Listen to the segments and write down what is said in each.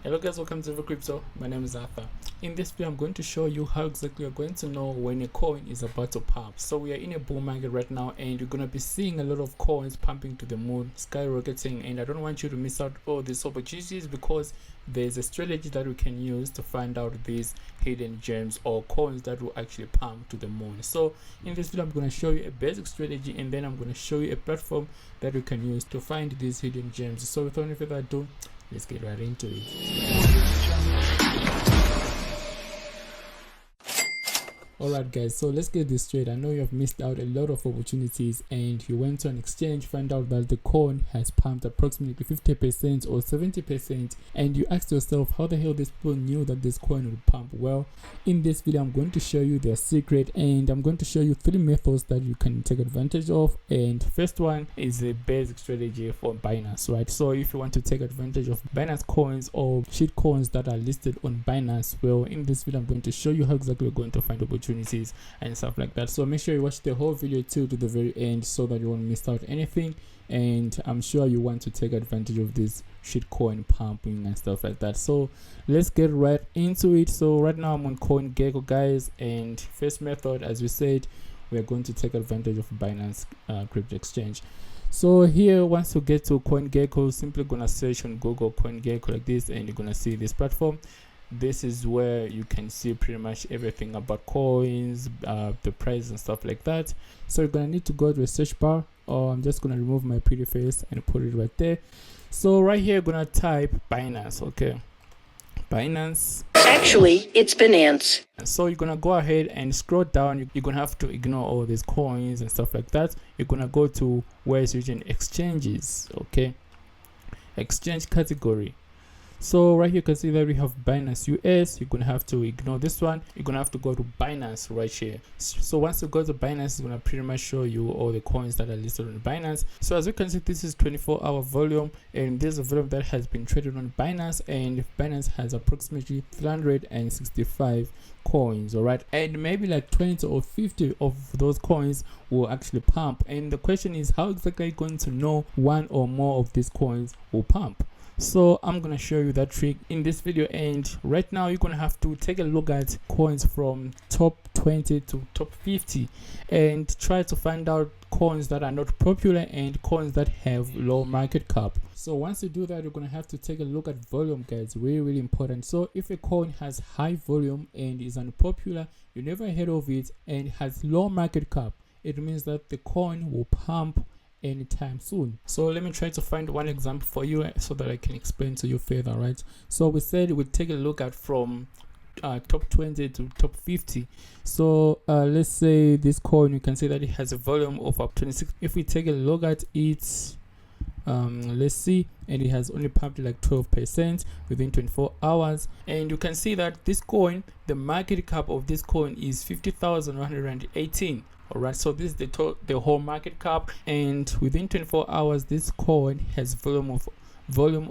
Hello guys, welcome to Crypto. My name is Arthur. In this video, I'm going to show you how exactly you're going to know when a coin is about to pump. So we are in a bull market right now, and you're going to be seeing a lot of coins pumping to the moon, skyrocketing, and I don't want you to miss out all these opportunities because there's a strategy that we can use to find out these hidden gems or coins that will actually pump to the moon. So in this video, I'm going to show you a basic strategy, and then I'm going to show you a platform that we can use to find these hidden gems. So without any further ado, let's get right into it. Alright guys, so let's get this straight. I know you have missed out a lot of opportunities and you went to an exchange, find out that the coin has pumped approximately 50% or 70%, and you asked yourself how the hell these people knew that this coin would pump. Well, in this video I'm going to show you their secret, and I'm going to show you 3 methods that you can take advantage of. And first one is a basic strategy for Binance, right? So if you want to take advantage of Binance coins or shit coins that are listed on Binance, well, in this video I'm going to show you how exactly you're going to find opportunities and stuff like that. So make sure you watch the whole video to the very end so that you won't miss out anything, and I'm sure you want to take advantage of this shitcoin pumping and stuff like that. So let's get right into it. So right now I'm on CoinGecko, guys, and first method, as we said, we are going to take advantage of Binance crypto exchange. So here, once you get to CoinGecko, simply gonna search on Google CoinGecko like this, and you're gonna see this platform. This is where you can see pretty much everything about coins, the price and stuff like that. So you're gonna need to go to the search bar, or I'm just gonna remove my pretty face and put it right there. So right here, you're gonna type Binance, okay? Binance. Actually, it's Binance. So you're gonna go ahead and scroll down. You're gonna have to ignore all these coins and stuff like that. You're gonna go to where it's written exchanges, okay? Exchange category. So right here you can see that we have Binance US. You're gonna have to ignore this one. You're gonna have to go to Binance right here. So once you go to Binance, it's gonna pretty much show you all the coins that are listed on Binance. So as you can see, this is 24-hour volume, and this is a volume that has been traded on Binance, and Binance has approximately 365 coins. All right, and maybe like 20 or 50 of those coins will actually pump. And the question is, how exactly are you going to know one or more of these coins will pump? So I'm gonna show you that trick in this video, and right now you're gonna have to take a look at coins from top 20 to top 50 and try to find out coins that are not popular and coins that have low market cap. So once you do that, you're gonna have to take a look at volume, guys. Really important. So if a coin has high volume and is unpopular, you never heard of it, and has low market cap, it means that the coin will pump anytime soon. So let me try to find one example for you so that I can explain to you further, right? So we said we'd take a look at from top 20 to top 50. So let's say this coin, you can see that it has a volume of up 26. If we take a look at it, let's see, and it has only pumped like 12% within 24 hours, and you can see that this coin, the market cap of this coin is 50,118. All right, so this is the whole market cap, and within 24 hours this coin has volume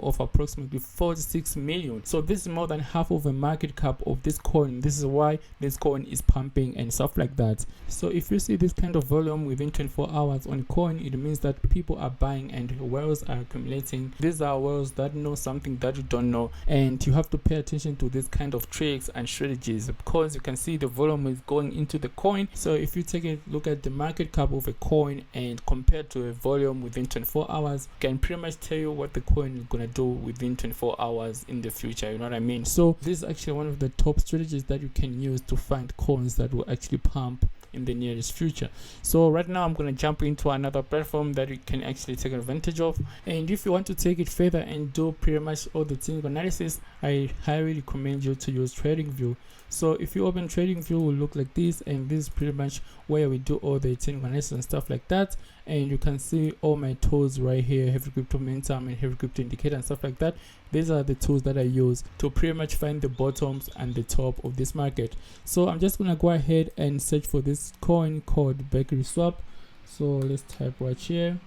of approximately 46 million. So this is more than half of the market cap of this coin. This is why this coin is pumping and stuff like that. So if you see this kind of volume within 24 hours on coin, it means that people are buying and whales are accumulating. These are whales that know something that you don't know, and you have to pay attention to this kind of tricks and strategies, because you can see the volume is going into the coin. So if you take a look at the market cap of a coin and compare to a volume within 24 hours, you can pretty much tell you what the coin is gonna do within 24 hours in the future. You know what I mean? So this is actually one of the top strategies that you can use to find coins that will actually pump in the nearest future. So right now I'm going to jump into another platform that you can actually take advantage of, and if you want to take it further and do pretty much all the technical analysis, I highly recommend you to use TradingView. So if you open TradingView, it will look like this, and this is pretty much where we do all the technical analysis and stuff like that. And you can see all my tools right here, heavy crypto momentum and heavy crypto indicator and stuff like that. These are the tools that I use to pretty much find the bottoms and the top of this market. So I'm just gonna go ahead and search for this coin called Bakery Swap. So let's type right here.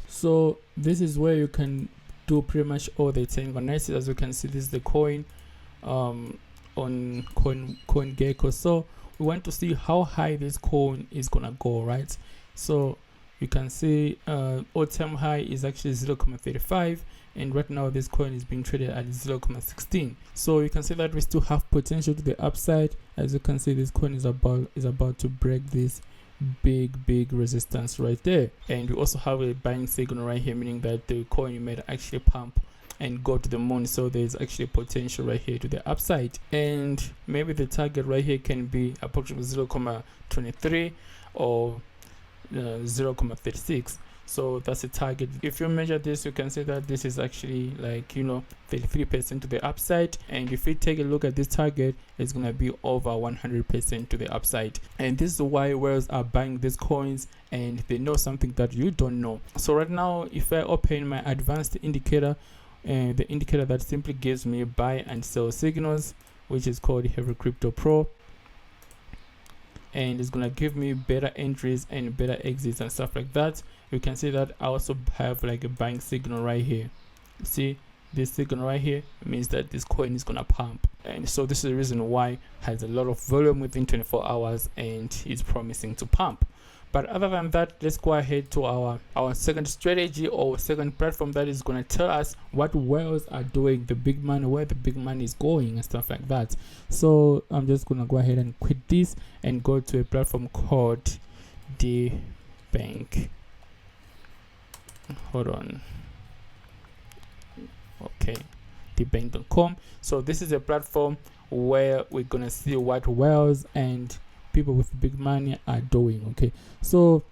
So this is where you can do pretty much all the technical analysis. As you can see, this is the coin on CoinGecko. So we want to see how high this coin is gonna go, right? So you can see all-time high is actually 0.35, and right now this coin is being traded at 0.16. So you can see that we still have potential to the upside. As you can see, this coin is about to break this big resistance right there, and we also have a buying signal right here, meaning that the coin might actually pump and go to the moon. So there's actually potential right here to the upside, and maybe the target right here can be approximately 0.23 or 0.36. So that's the target. If you measure this, you can see that this is actually like 33% to the upside, and if you take a look at this target, it's gonna be over 100% to the upside. And this is why whales are buying these coins, and they know something that you don't know. So right now, if I open my advanced indicator, the indicator that simply gives me buy and sell signals, which is called Heavy Crypto Pro, and it's gonna give me better entries and better exits and stuff like that. You can see that I also have like a buying signal right here. See this signal right here means that this coin is gonna pump, and so this is the reason why it has a lot of volume within 24 hours and is promising to pump. But other than that, let's go ahead to our second strategy or second platform that is going to tell us what whales are doing, the big money, where the big money is going and stuff like that. So I'm just going to go ahead and quit this and go to a platform called the bank. Hold on. Okay, thebank.com. So this is a platform where we're going to see what whales and people with big money are doing. Okay, so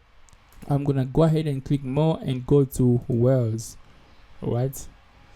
I'm gonna go ahead and click more and go to whales. All right,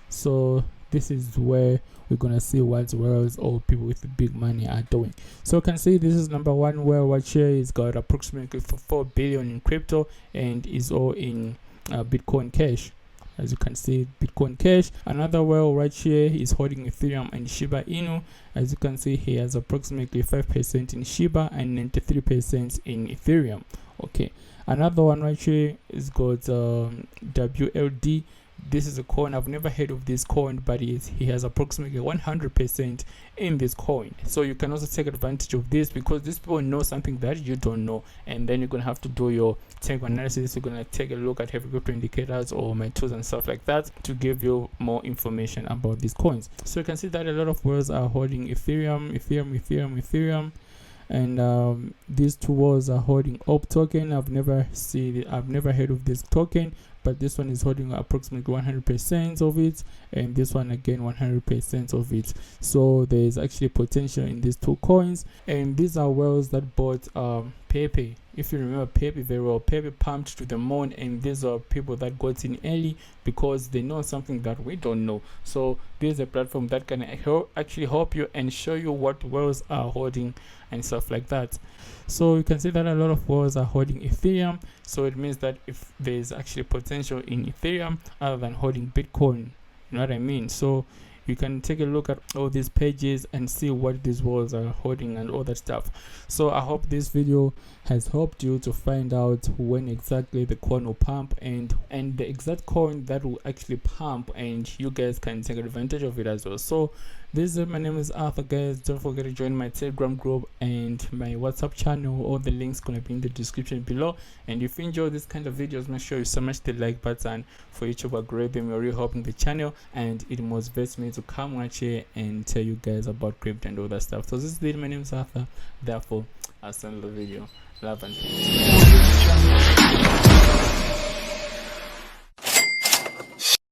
so this is where we're gonna see what whales or people with big money are doing. So you can see this is number one whale right here. It's got approximately 4 billion in crypto and is all in Bitcoin Cash. As you can see, Bitcoin Cash. Another whale right here is holding Ethereum and Shiba Inu. As you can see, he has approximately 5% in Shiba and 93% in Ethereum. Okay, another one right here is got WLD. This is a coin. I've never heard of this coin, but he has approximately 100% in this coin. So you can also take advantage of this, because these people know something that you don't know, and then you're gonna have to do your technical analysis. You're gonna take a look at heavy crypto indicators or my tools and stuff like that to give you more information about these coins. So you can see that a lot of whales are holding Ethereum, and these two whales are holding OP token. I've never heard of this token, but this one is holding approximately 100% of it, and this one again 100% of it. So there is actually potential in these two coins, and these are whales that bought Pepe. If you remember Pepe very well, Pepe pumped to the moon, and these are people that got in early because they know something that we don't know. So this is a platform that can actually help you and show you what whales are holding and stuff like that. So you can see that a lot of whales are holding Ethereum, so it means that if there is actually potential in Ethereum other than holding Bitcoin, you know what I mean? So you can take a look at all these pages and see what these whales are holding and all that stuff. So I hope this video has helped you to find out when exactly the coin will pump and the exact coin that will actually pump, and you guys can take advantage of it as well. So my name is Arthur, guys. Don't forget to join my Telegram group and my WhatsApp channel. All the links gonna be in the description below. And if you enjoy this kind of videos, make sure you smash the like button for YouTube algorithm. You're really helping the channel, and it motivates me to come right here and tell you guys about crypto and all that stuff. So this is my name is Arthur. Therefore, I'll send the video. Love and peace.